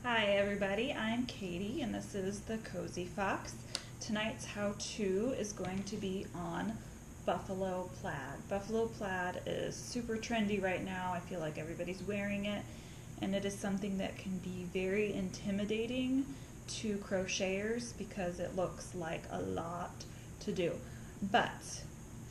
Hi everybody, I'm Katie and this is the Cozy Fox. Tonight's how-to is going to be on Buffalo Plaid. Buffalo Plaid is super trendy right now. I feel like everybody's wearing it, and it is something that can be very intimidating to crocheters because it looks like a lot to do. But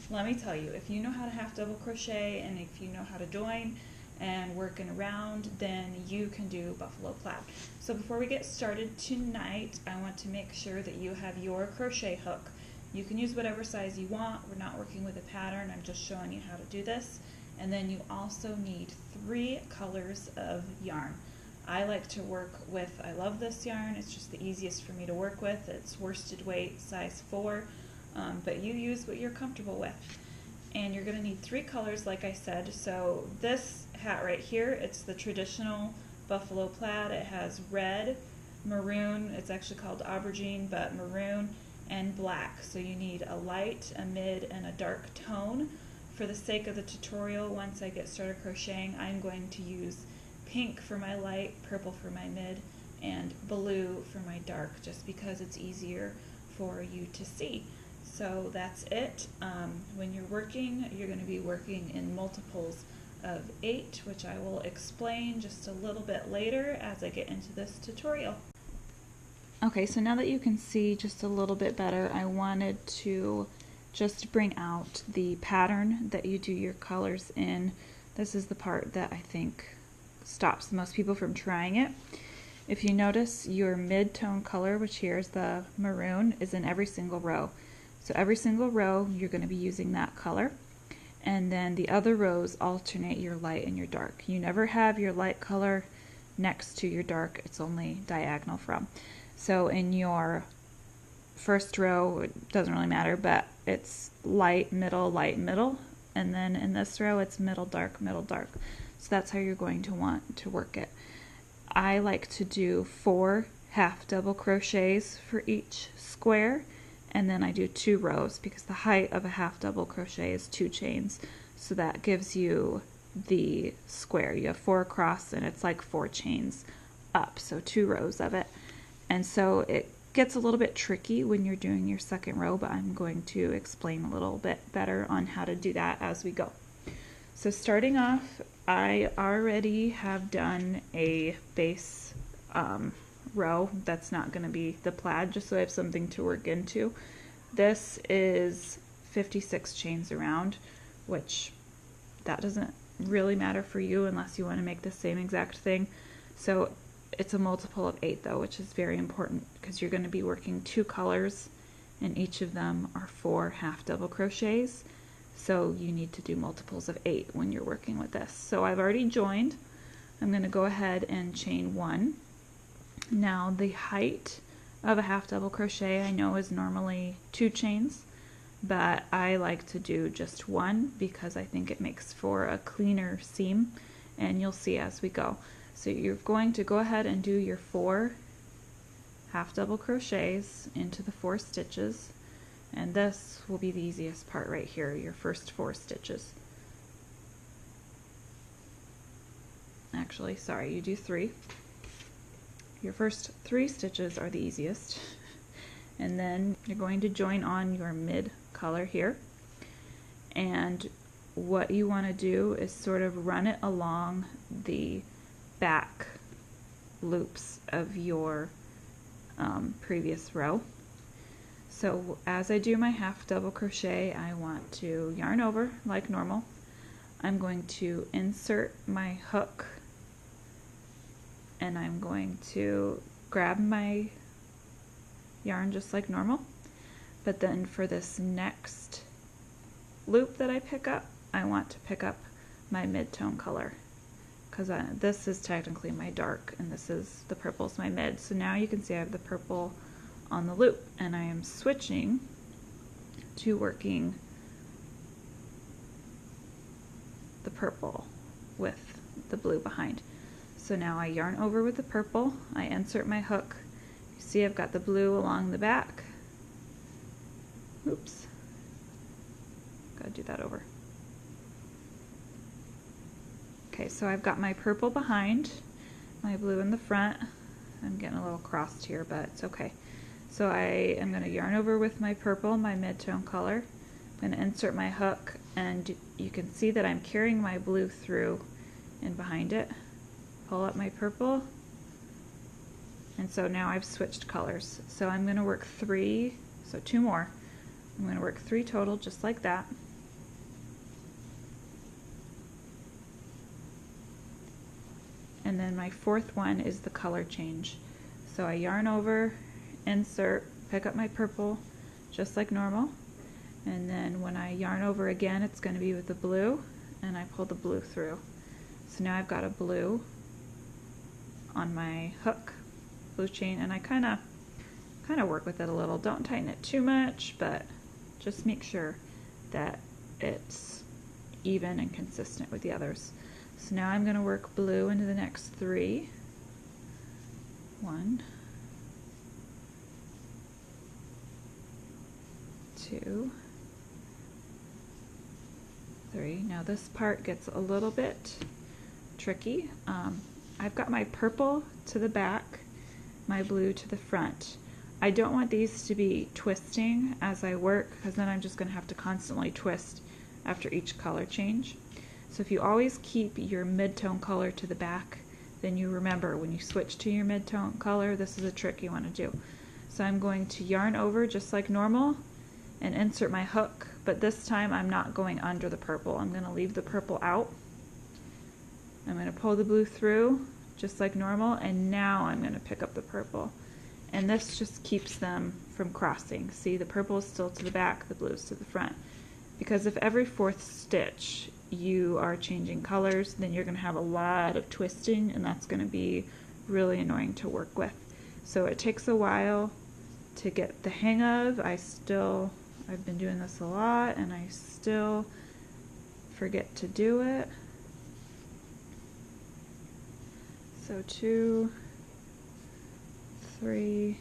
let me tell you, if you know how to half double crochet and if you know how to join and working around, then you can do Buffalo Plaid. So before we get started tonight, I want to make sure that you have your crochet hook. You can use whatever size you want. We're not working with a pattern. I'm just showing you how to do this. And then you also need 3 colors of yarn. I like to work with, I love this yarn. It's just the easiest for me to work with. It's worsted weight, size 4, but you use what you're comfortable with. And you're going to need 3 colors, like I said. So this hat right here, it's the traditional Buffalo Plaid. It has red, maroon, it's actually called aubergine, but maroon and black. So you need a light, a mid, and a dark tone. For the sake of the tutorial, once I get started crocheting, I'm going to use pink for my light, purple for my mid, and blue for my dark, just because it's easier for you to see. So that's it. When you're working, you're going to be working in multiples of 8, which I will explain just a little bit later as I get into this tutorial. Okay, so now that you can see just a little bit better, I wanted to just bring out the pattern that you do your colors in. This is the part that I think stops most people from trying it. If you notice, your mid-tone color, which here is the maroon, is in every single row. So every single row you're going to be using that color, and then the other rows alternate your light and your dark. You never have your light color next to your dark, it's only diagonal from. So in your first row, it doesn't really matter, but it's light, middle, and then in this row it's middle, dark, middle, dark. So that's how you're going to want to work it. I like to do 4 half double crochets for each square, and then I do 2 rows because the height of a half double crochet is 2 chains. So that gives you the square. You have 4 across and it's like 4 chains up, so 2 rows of it. And so it gets a little bit tricky when you're doing your second row, but I'm going to explain a little bit better on how to do that as we go. So starting off, I already have done a base row that's not going to be the plaid, just so I have something to work into. This is 56 chains around, which that doesn't really matter for you unless you want to make the same exact thing. So it's a multiple of 8 though, which is very important because you're going to be working 2 colors and each of them are 4 half double crochets. So you need to do multiples of 8 when you're working with this. So I've already joined. I'm going to go ahead and chain 1. Now the height of a half double crochet I know is normally 2 chains, but I like to do just 1 because I think it makes for a cleaner seam, and you'll see as we go. So you're going to go ahead and do your 4 half double crochets into the 4 stitches, and this will be the easiest part right here, your first 4 stitches. Actually, sorry, you do 3. Your first 3 stitches are the easiest, and then you're going to join on your mid color here, and what you want to do is sort of run it along the back loops of your previous row. So as I do my half double crochet, I want to yarn over like normal. I'm going to insert my hook, and I'm going to grab my yarn just like normal. But then for this next loop that I pick up, I want to pick up my mid-tone color, because this is technically my dark and this is the purple's my mid. So now you can see I have the purple on the loop, and I am switching to working the purple with the blue behind. So now I yarn over with the purple, I insert my hook. You see I've got the blue along the back. Oops, gotta do that over. Okay, so I've got my purple behind, my blue in the front, I'm getting a little crossed here, but it's okay. So I am going to yarn over with my purple, my mid-tone color. I'm going to insert my hook, and you can see that I'm carrying my blue through and behind it. Pull up my purple, and so now I've switched colors. So I'm going to work 3, so 2 more. I'm going to work 3 total just like that. And then my 4th one is the color change. So I yarn over, insert, pick up my purple just like normal, and then when I yarn over again it's going to be with the blue, and I pull the blue through. So now I've got a blue on my hook, blue chain, and I kind of work with it a little. Don't tighten it too much, but just make sure that it's even and consistent with the others. So now I'm going to work blue into the next 3. 1, 2, 3. Now this part gets a little bit tricky. I've got my purple to the back, my blue to the front. I don't want these to be twisting as I work, because then I'm just going to have to constantly twist after each color change. So if you always keep your mid-tone color to the back, then you remember when you switch to your mid-tone color, this is a trick you want to do. So I'm going to yarn over just like normal and insert my hook, but this time I'm not going under the purple. I'm going to leave the purple out. I'm going to pull the blue through just like normal, and now I'm going to pick up the purple. And this just keeps them from crossing. See, the purple is still to the back, the blue is to the front. Because if every 4th stitch you are changing colors, then you're going to have a lot of twisting, and that's going to be really annoying to work with. So it takes a while to get the hang of. I've been doing this a lot, and I still forget to do it. So 2, 3.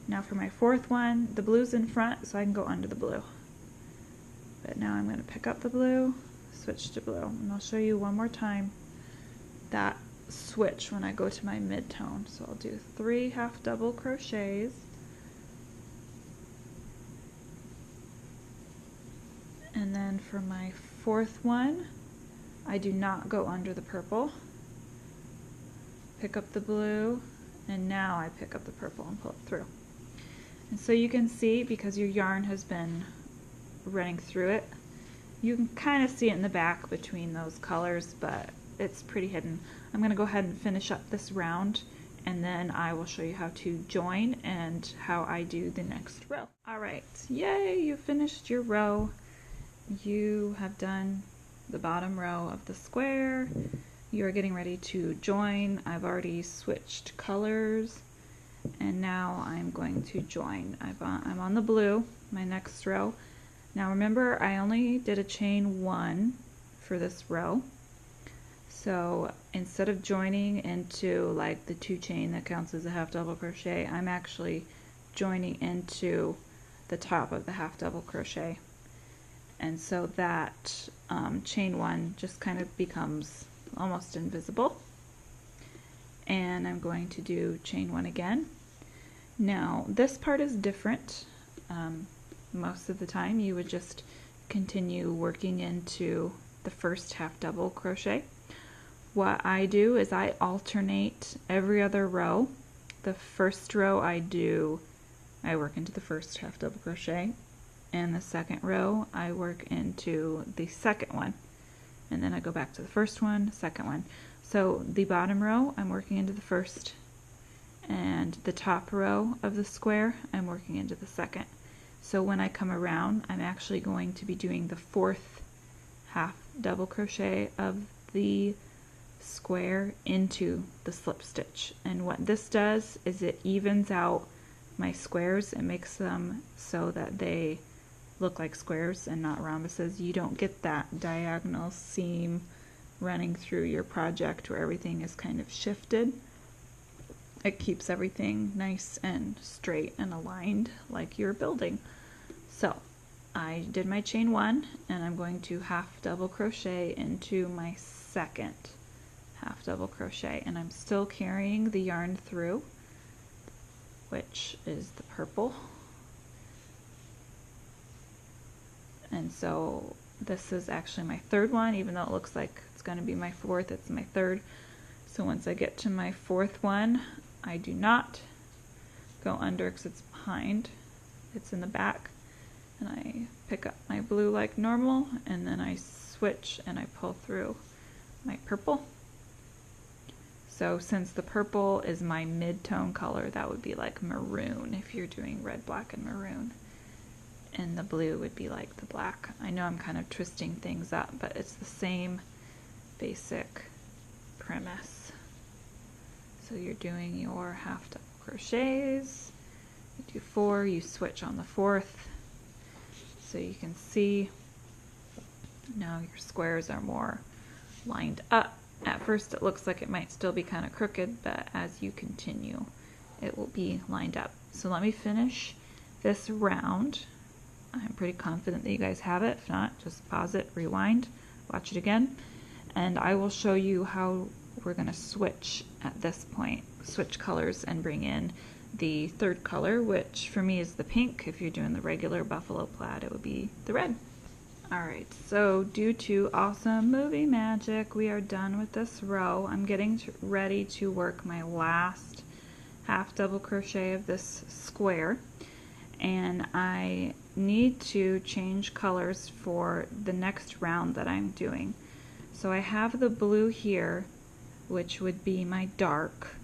Now for my 4th one, the blue's in front, so I can go under the blue. But now I'm going to pick up the blue, switch to blue, and I'll show you one more time that switch when I go to my mid-tone. So I'll do 3 half double crochets, and then for my 4th one I do not go under the purple, pick up the blue, and now I pick up the purple and pull it through. And so you can see, because your yarn has been running through it, you can kind of see it in the back between those colors, but it's pretty hidden. I'm going to go ahead and finish up this round, and then I will show you how to join and how I do the next row. Alright, yay, you finished your row. You have done the bottom row of the square. You are getting ready to join. I've already switched colors, and now I'm going to join. I'm on the blue, my next row. Now remember, I only did a chain 1 for this row. So instead of joining into like the 2 chain that counts as a half double crochet, I'm actually joining into the top of the half double crochet. And so that chain 1 just kind of becomes almost invisible. And I'm going to do chain 1 again. Now this part is different. Most of the time you would just continue working into the first half double crochet. What I do is I alternate every other row. The first row I work into the first half double crochet, and the second row I work into the second one, and then I go back to the first one, second one. So the bottom row I'm working into the first, and the top row of the square I'm working into the second. So when I come around, I'm actually going to be doing the 4th half double crochet of the square into the slip stitch. And what this does is it evens out my squares and makes them so that they look like squares and not rhombuses. You don't get that diagonal seam running through your project where everything is kind of shifted. It keeps everything nice and straight and aligned like you're building. So I did my chain 1, and I'm going to half double crochet into my second half double crochet, and I'm still carrying the yarn through. which is the purple. And so this is actually my third one, even though it looks like it's going to be my fourth, it's my third. So once I get to my fourth one, I do not go under because it's behind, it's in the back, and I pick up my blue like normal, and then I switch and I pull through my purple. So since the purple is my mid-tone color, that would be like maroon if you're doing red, black, and maroon. And the blue would be like the black. I know I'm kind of twisting things up, but it's the same basic premise. So you're doing your half double crochets, you do 4, you switch on the 4th. So you can see now your squares are more lined up. At first it looks like it might still be kind of crooked, but as you continue it will be lined up. So let me finish this round. I'm pretty confident that you guys have it. If not, just pause it, rewind, watch it again, and I will show you how we're going to switch at this point, switch colors and bring in the third color, which for me is the pink. If you're doing the regular buffalo plaid, it would be the red. Alright, so due to awesome movie magic, we are done with this row. I'm getting ready to work my last half double crochet of this square, and I need to change colors for the next round that I'm doing. So I have the blue here, which would be my dark,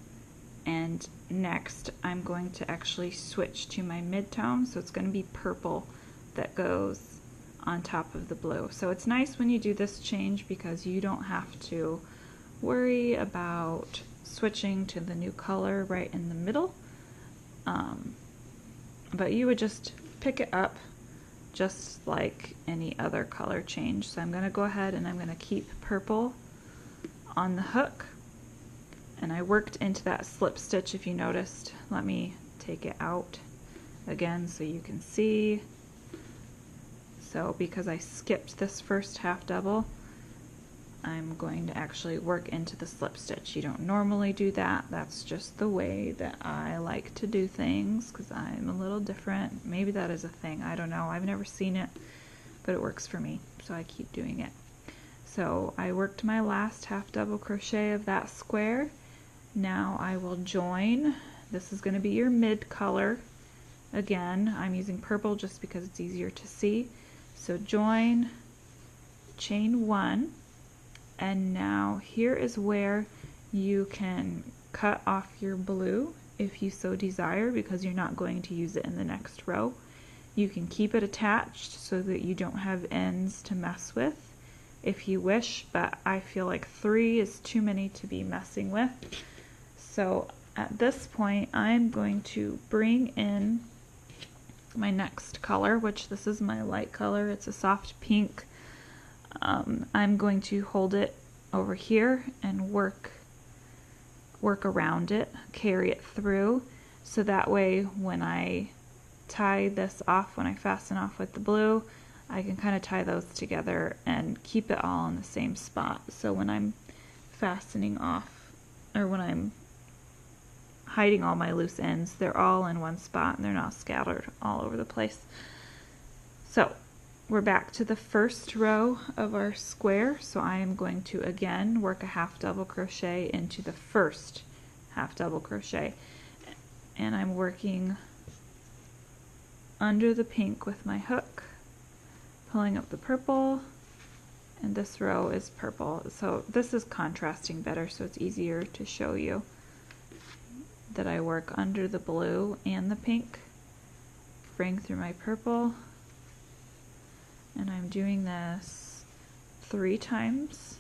and next I'm going to actually switch to my mid-tone, so it's going to be purple that goes on top of the blue. So it's nice when you do this change because you don't have to worry about switching to the new color right in the middle, but you would just pick it up just like any other color change. So I'm going to go ahead and I'm going to keep purple on the hook, and I worked into that slip stitch if you noticed. Let me take it out again so you can see. So because I skipped this first half double, I'm going to actually work into the slip stitch. You don't normally do that. That's just the way that I like to do things because I'm a little different. Maybe that is a thing. I don't know. I've never seen it, but it works for me, so I keep doing it. So I worked my last half double crochet of that square. Now I will join. This is going to be your mid color. Again, I'm using purple just because it's easier to see. So join, chain 1, and now here is where you can cut off your blue if you so desire, because you're not going to use it in the next row. You can keep it attached so that you don't have ends to mess with if you wish, but I feel like 3 is too many to be messing with. So at this point I'm going to bring in my next color, which this is my light color. It's a soft pink. I'm going to hold it over here and work around it, carry it through, so that way when I tie this off, when I fasten off with the blue, I can kind of tie those together and keep it all in the same spot. So when I'm fastening off, or when I'm hiding all my loose ends, they're all in one spot and they're not scattered all over the place. So we're back to the first row of our square, so I am going to again work a half double crochet into the first half double crochet, and I'm working under the pink with my hook, pulling up the purple, and this row is purple. So this is contrasting better, so it's easier to show you that I work under the blue and the pink, bring through my purple, and I'm doing this 3 times,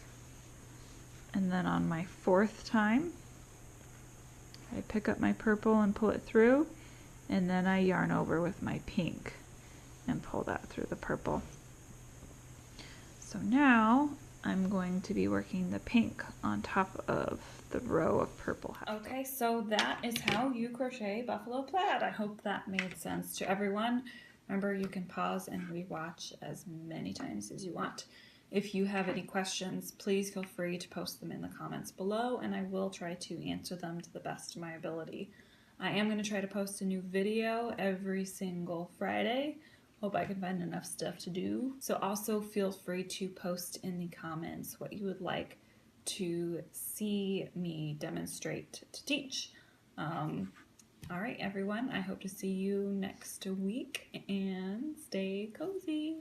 and then on my 4th time I pick up my purple and pull it through, and then I yarn over with my pink and pull that through the purple. So now I'm going to be working the pink on top of the row of purple. Okay, so that is how you crochet buffalo plaid. I hope that made sense to everyone. Remember, you can pause and rewatch as many times as you want. If you have any questions, please feel free to post them in the comments below, and I will try to answer them to the best of my ability. I am going to try to post a new video every single Friday. Hope I can find enough stuff to do. So also feel free to post in the comments what you would like to see me demonstrate to teach. All right, everyone, I hope to see you next week, and stay cozy.